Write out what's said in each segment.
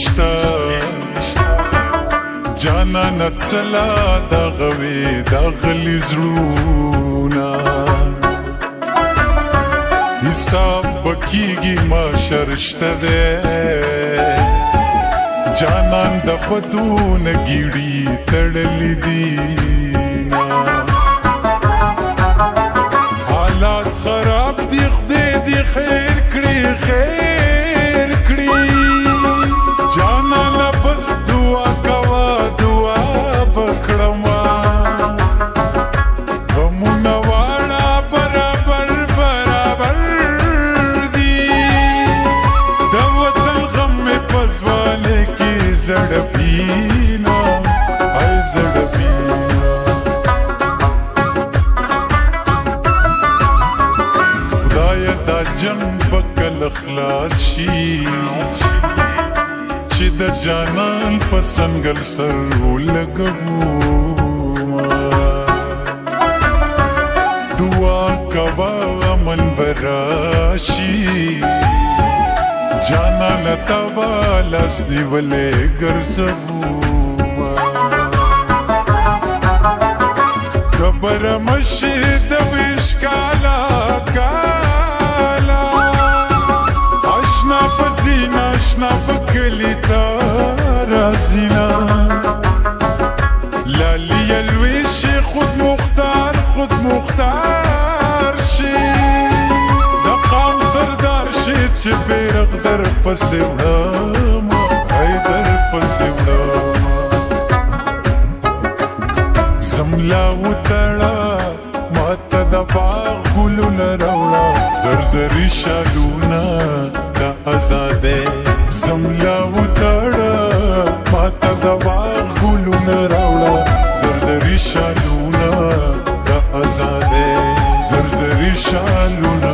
نشتا جانا نتسلا دا غوی دا غلی زرونا حساب بکیگی ما شرشتا دے جانان دا بدون گیڑی تڑلی دینا حالات خراب دی خدے دی خیر کڑی خیر کڑی جانان بس دعا کوا دعا بکڑما غمونا والا برابر برابر دی دا وطن غم میں پزوانے کی زڑپینا آئے زڑپینا خدای دا جنگ بکل اخلاص شی چی دا جانان پسنگل سر لگوما دعا کوا من براشی جانا لتاوا لاس دیولے گرزبوما کبر مشید وشکالا کالا اشنا پزینا اشنا پکلی تارازینا لالی الویش خود مختار شی دا قام سردار شی چی بیرق در پسی وڑاما ای در پسی وڑاما زملاو تڑا ماتا دا باغ گلو نروڑا زرزری شالونا دا ازادے زملاو تڑا ماتا دا باغ گلو نروڑا زرزری شالونا دا ازادے زرزری شالونا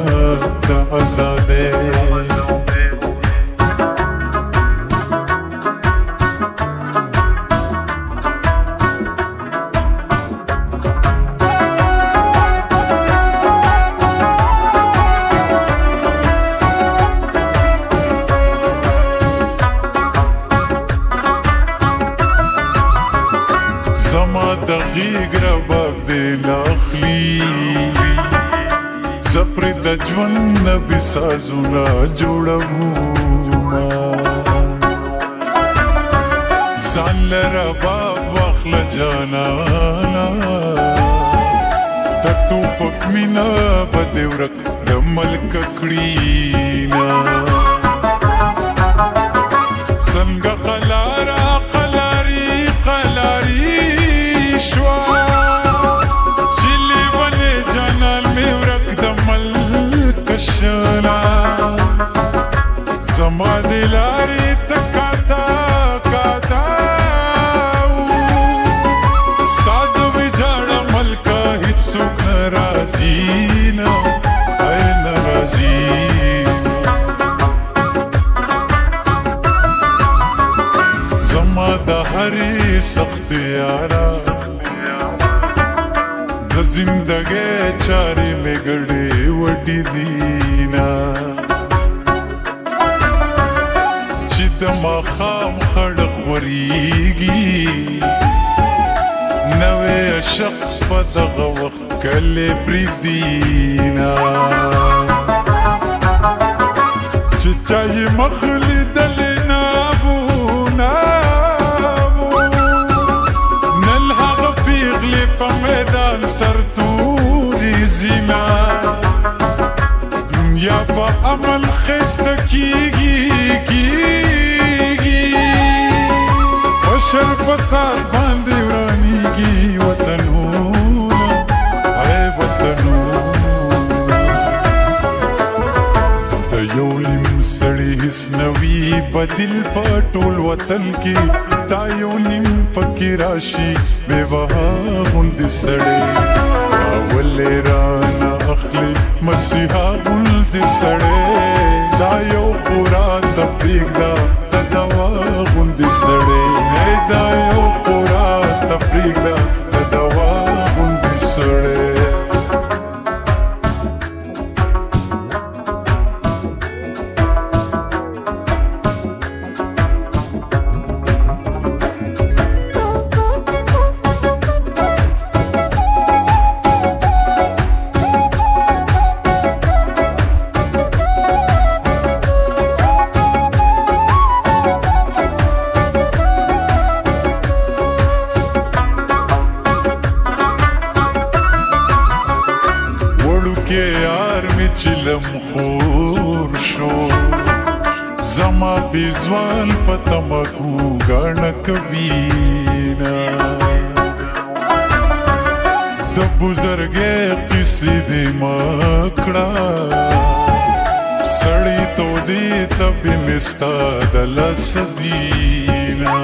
دا ازادے زما دغیگ رباب دی لاخلی زپر د جون نبی سازونا جوړوما ځان لرباب واخل جانانا د ټوپک مینا بده ورک د ملک کړینا څنګه قلارا قلاری قلاری شوا چلی بنے جانان میں ورک دمل کشنا زما دلاری تکاتا کاتا ستازو بجاڑا ملکا ہیچ سوک نرازینا اے نرازینا زما دا ہری سخت یارا دا زندگی چاری میں گڑے وڈی دینا چی دا مخام خڑق وریگی نوے عشق پا دغا وقت کلے پریدینا چی چاہی مخلی دلی نابو میدان سر توری زینا دنیا با عمل خیست کیگی بشر پساد باندی ورانیگی وطنونا اے وطنونا دا یولیم سڑی حس نوی بدل پا ټول وطن کی دا یولیم پکی راشی بے وہا غلد سڑے اولے رانا اخلی مسیحا غلد سڑے دا یو خورا تفریق دا دوا غلد سڑے دا یو خورا تفریق دا دوا غلد سڑے چلم خور شو زما پیزوال پتمکو گانا کبینا د بزرګې قصې دې مکړه سړی تو دې تبې مستا د لاس دینا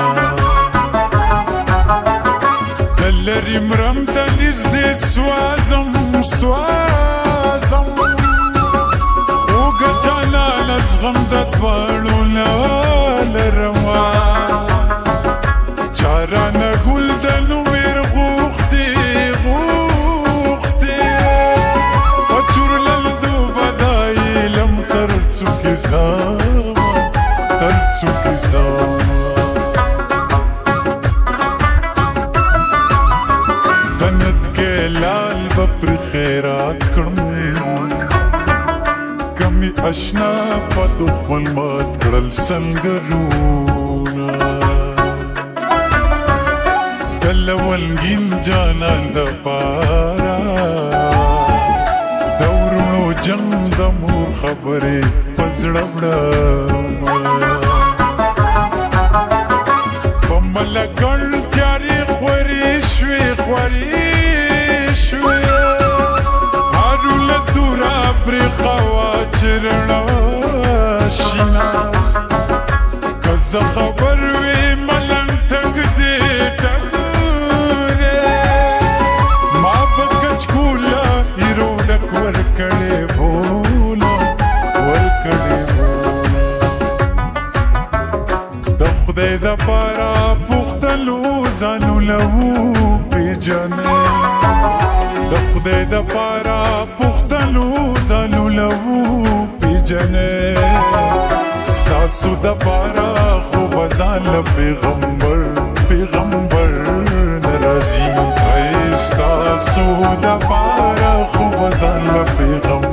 دلري مرم د نږدې سوازم اوږه جانان زغم د دواړو لرما چارانه ګل د نویر غوښتې وچورلل دو بدای لم تر څوکې زما بنت کې لال بپر خیرات کړم کمی اشنا په دښمن مات کړل سنگرونا دلولګین جانان د پارا دورونو جنگ د مور خبرې پزړه وړم په ملګر تیارې خورې شوې هارو له توره پرې خوا چرڼه شینا که زه خبر وې ملنګ ټګ دې ټګورې ما به کچکوله ایرو ډک ورکړې بوله د خدای دپاره پوښتلو ځانونه وپېژنې د خدای دپاره پوښتلو ځانونه وپېژنې ستاسو دپاره خو به ځان له پیغمبر نه راځي ستاسو دپاره خو به ځان له پیغمبر